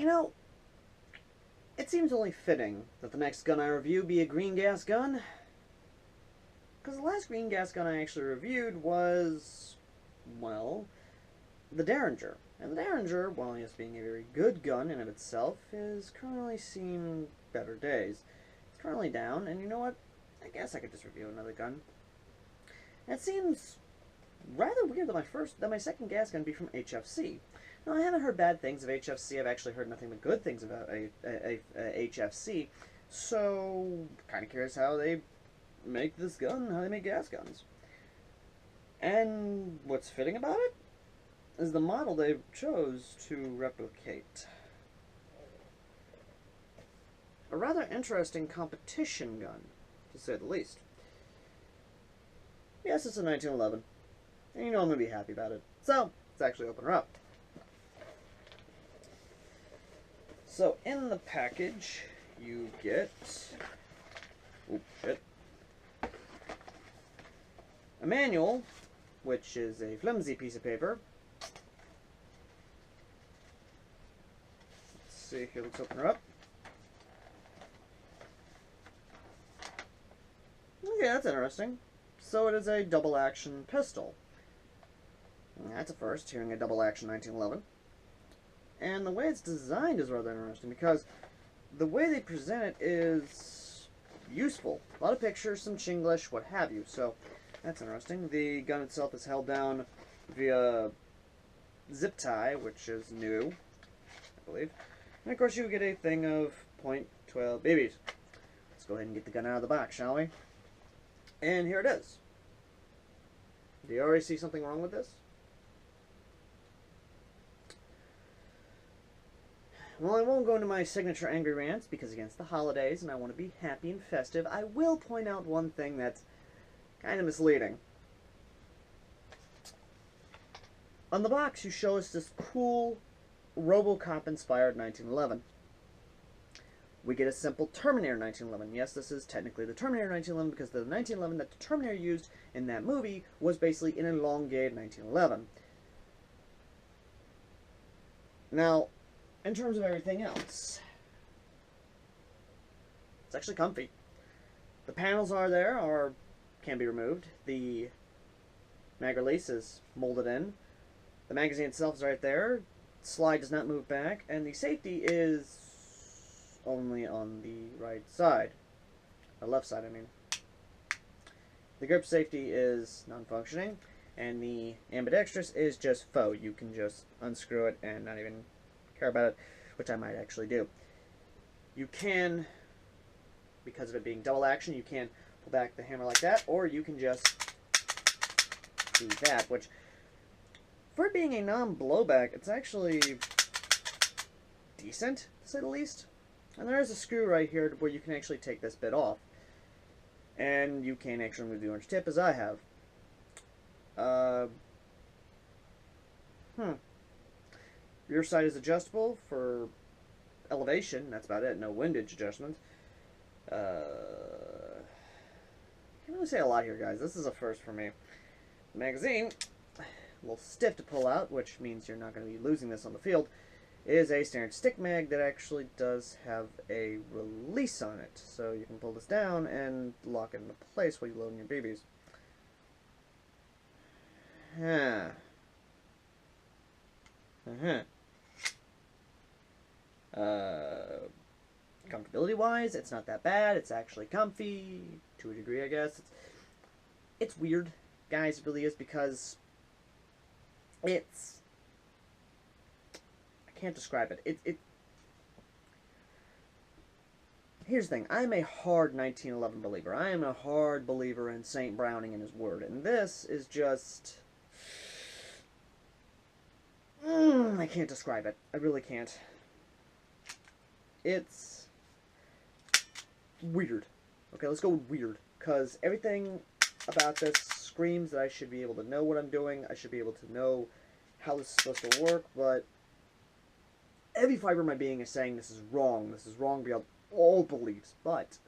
know, it seems only fitting that the next gun I review be a green gas gun. Because the last green gas gun I actually reviewed was, well, the Derringer. And the Derringer, while yes being a very good gun in of itself, is currently seeing better days. It's currently down, and you know what? I guess I could just review another gun. And it seems rather weird that my second gas gun be from HFC. Now, I haven't heard bad things of HFC. I've actually heard nothing but good things about HFC. So, kind of curious how they make this gun, how they make gas guns. And what's fitting about it is the model they chose to replicate. A rather interesting competition gun, to say the least. Yes, it's a 1911, and you know I'm going to be happy about it. So, let's actually open her up. So, in the package, you get... Oop, shit. A manual, which is a flimsy piece of paper. Let's see here, let's open her up. Okay, that's interesting. So it is a double-action pistol. That's a first, hearing a double-action 1911. And the way it's designed is rather interesting, because the way they present it is useful. A lot of pictures, some Chinglish, what have you. So that's interesting. The gun itself is held down via zip tie, which is new, I believe. And of course you get a thing of .12 BBs. Let's go ahead and get the gun out of the box, shall we? And here it is. Do you already see something wrong with this? Well, I won't go into my signature angry rants because, again, it's the holidays and I want to be happy and festive. I will point out one thing that's kind of misleading. On the box, you show us this cool RoboCop-inspired 1911. We get a simple Terminator 1911. Yes, this is technically the Terminator 1911 because the 1911 that the Terminator used in that movie was basically an elongated 1911. Now, in terms of everything else, it's actually comfy. The panels can be removed. The mag release is molded in. The magazine itself is right there. Slide does not move back, and the safety is only on the right side. Or left side, I mean. The grip safety is non-functioning, and the ambidextrous is just faux. You can just unscrew it and not even care about it, which I might actually do. You can, because of it being double action, you can pull back the hammer like that, or you can just do that, which, for it being a non-blowback, it's actually decent, to say the least. And there is a screw right here where you can actually take this bit off. And you can actually remove the orange tip, as I have. Rear side is adjustable for elevation. That's about it. No windage adjustment. Can't really say a lot here, guys. This is a first for me. The magazine, a little stiff to pull out, which means you're not going to be losing this on the field, is a standard stick mag that actually does have a release on it. So you can pull this down and lock it into place while you load in your BBs. Comfortability-wise, it's not that bad. It's actually comfy, to a degree, I guess. It's weird, guys, it really is, because it's... I can't describe it. Here's the thing. I'm a hard 1911 believer. I am a hard believer in St. Browning and his word. And this is just... I can't describe it. I really can't. It's weird. Okay, let's go with weird. Because everything about this screams that I should be able to know what I'm doing. I should be able to know how this is supposed to work. But every fiber of my being is saying this is wrong. This is wrong beyond all beliefs. But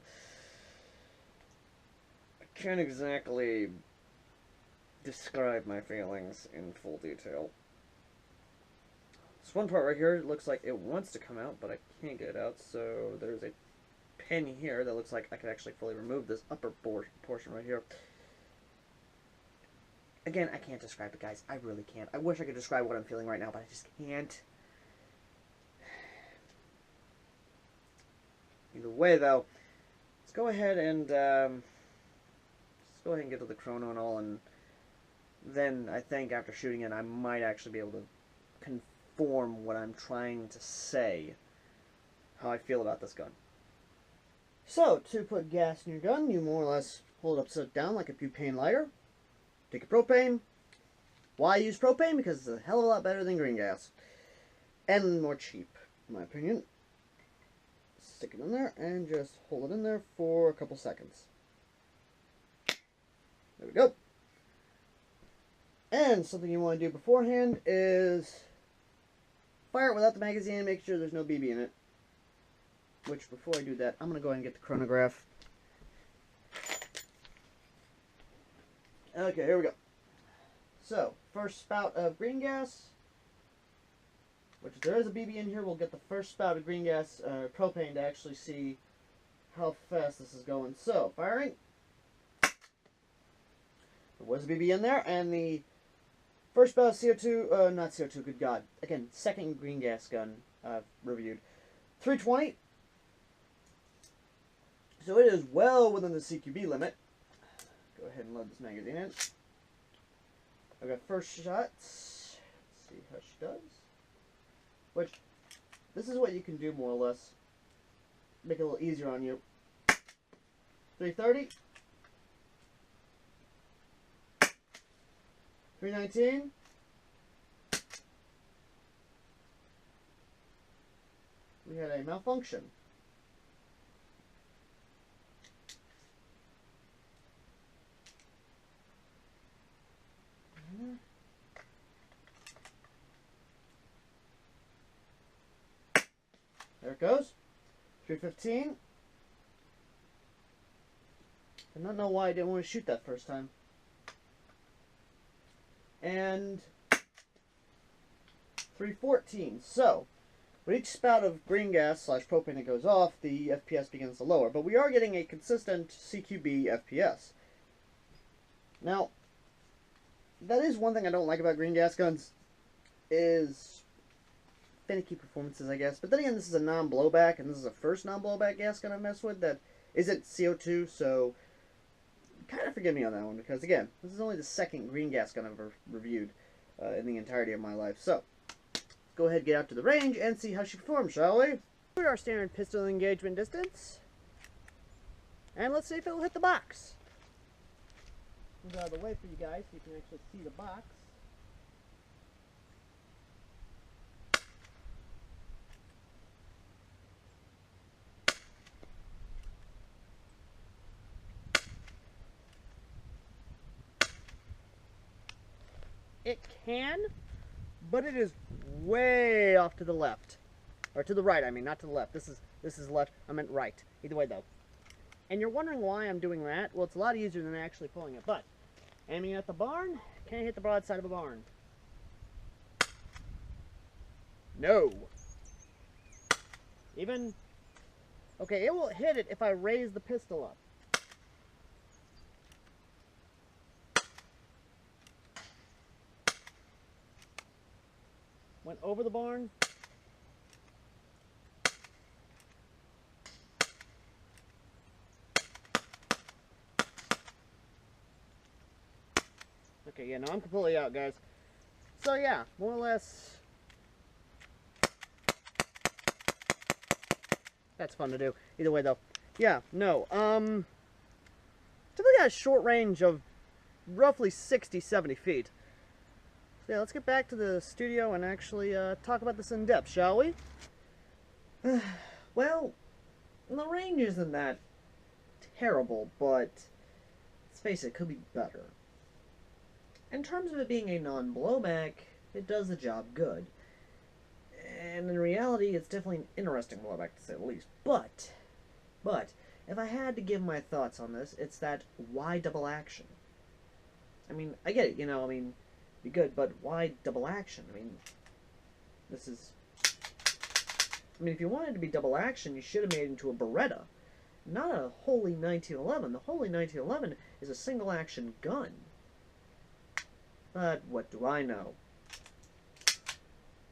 I can't exactly describe my feelings in full detail. This one part right here, it looks like it wants to come out, but I can't get it out, so there's a pin here that looks like I could actually fully remove this upper portion right here. Again, I can't describe it, guys. I really can't. I wish I could describe what I'm feeling right now, but I just can't. Either way, though, let's go ahead and get to the chrono and all, and then I think after shooting it, I might actually be able to conform what I'm trying to say, how I feel about this gun. So, to put gas in your gun, you more or less hold it upside down like a butane lighter. Take a propane. Why use propane? Because it's a hell of a lot better than green gas. And more cheap, in my opinion. Stick it in there and just hold it in there for a couple seconds. There we go. And something you want to do beforehand is fire it without the magazine and make sure there's no BB in it. Which, before I do that, I'm going to go ahead and get the chronograph. Okay, here we go. So, first spout of green gas. Which, if there is a BB in here, we'll get the first spout of green gas, propane, to actually see how fast this is going. So, firing. There was a BB in there, and the first spout of CO2, not CO2, good God. Again, second green gas gun reviewed. 320. So it is well within the CQB limit. Go ahead and load this magazine in. I've got first shot. Let's see how she does. Which, this is what you can do more or less. Make it a little easier on you. 330. 319. We had a malfunction. There it goes. 315. I do not know why I didn't want to shoot that first time. And 314. So, with each spout of green gas / propane that goes off, the FPS begins to lower. But we are getting a consistent CQB FPS. Now, that is one thing I don't like about green gas guns, is finicky performances, I guess. But then again, this is a non-blowback, and this is the first non-blowback gas gun I've messed with that isn't CO2, so kind of forgive me on that one, because again, this is only the second green gas gun I've ever reviewed in the entirety of my life. So, let's go ahead and get out to the range and see how she performs, shall we? Put our standard pistol engagement distance, and let's see if it will hit the box. Move out of the way for you guys so you can actually see the box. It can, but it is way off to the left. Or to the right, I mean, not to the left. This is left, I meant right. Either way though. And you're wondering why I'm doing that? Well, it's a lot easier than actually pulling it. But, aiming at the barn, can't hit the broadside of a barn. No. Even, okay, it will hit it if I raise the pistol up. Went over the barn. Okay, yeah, no, I'm completely out, guys. So, yeah, more or less, that's fun to do. Either way, though. Yeah, no, typically got a short range of roughly 60-70 feet. So, yeah, let's get back to the studio and actually talk about this in depth, shall we? Well, the range isn't that terrible, but let's face it, it could be better. In terms of it being a non-blowback, it does the job good. And in reality, it's definitely an interesting blowback, to say the least. But, if I had to give my thoughts on this, it's that, why double action? I mean, I get it, you know, I mean, be good, but why double action? I mean, This is... I mean, if you wanted to be double action, you should have made it into a Beretta. Not a Holy 1911. The Holy 1911 is a single action gun. But what do I know?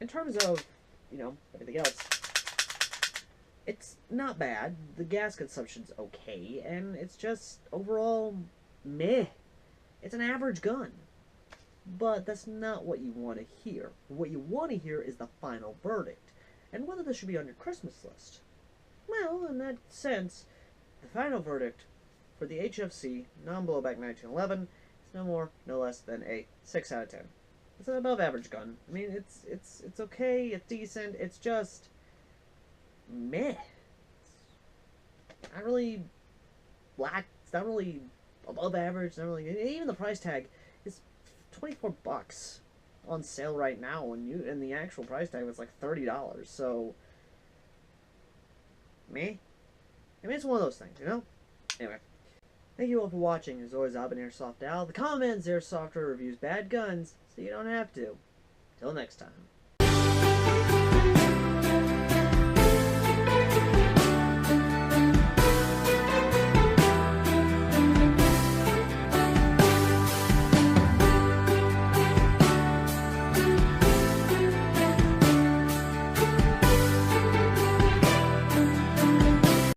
In terms of, you know, everything else, it's not bad. The gas consumption's okay, and it's just overall meh. It's an average gun. But that's not what you want to hear. What you want to hear is the final verdict, and whether this should be on your Christmas list. Well, in that sense, the final verdict for the HFC non-blowback 1911 is no more, no less than a 6 out of 10. It's an above average gun. I mean, it's okay, it's decent, it's just meh. It's not really black, it's not really above average, it's not really, even the price tag is $24 on sale right now, and the actual price tag was like $30, so meh. I mean, it's one of those things, you know? Anyway, thank you all for watching. As always, I've been AirsoftAL. The comments, Airsoft reviews bad guns, so you don't have to. Till next time.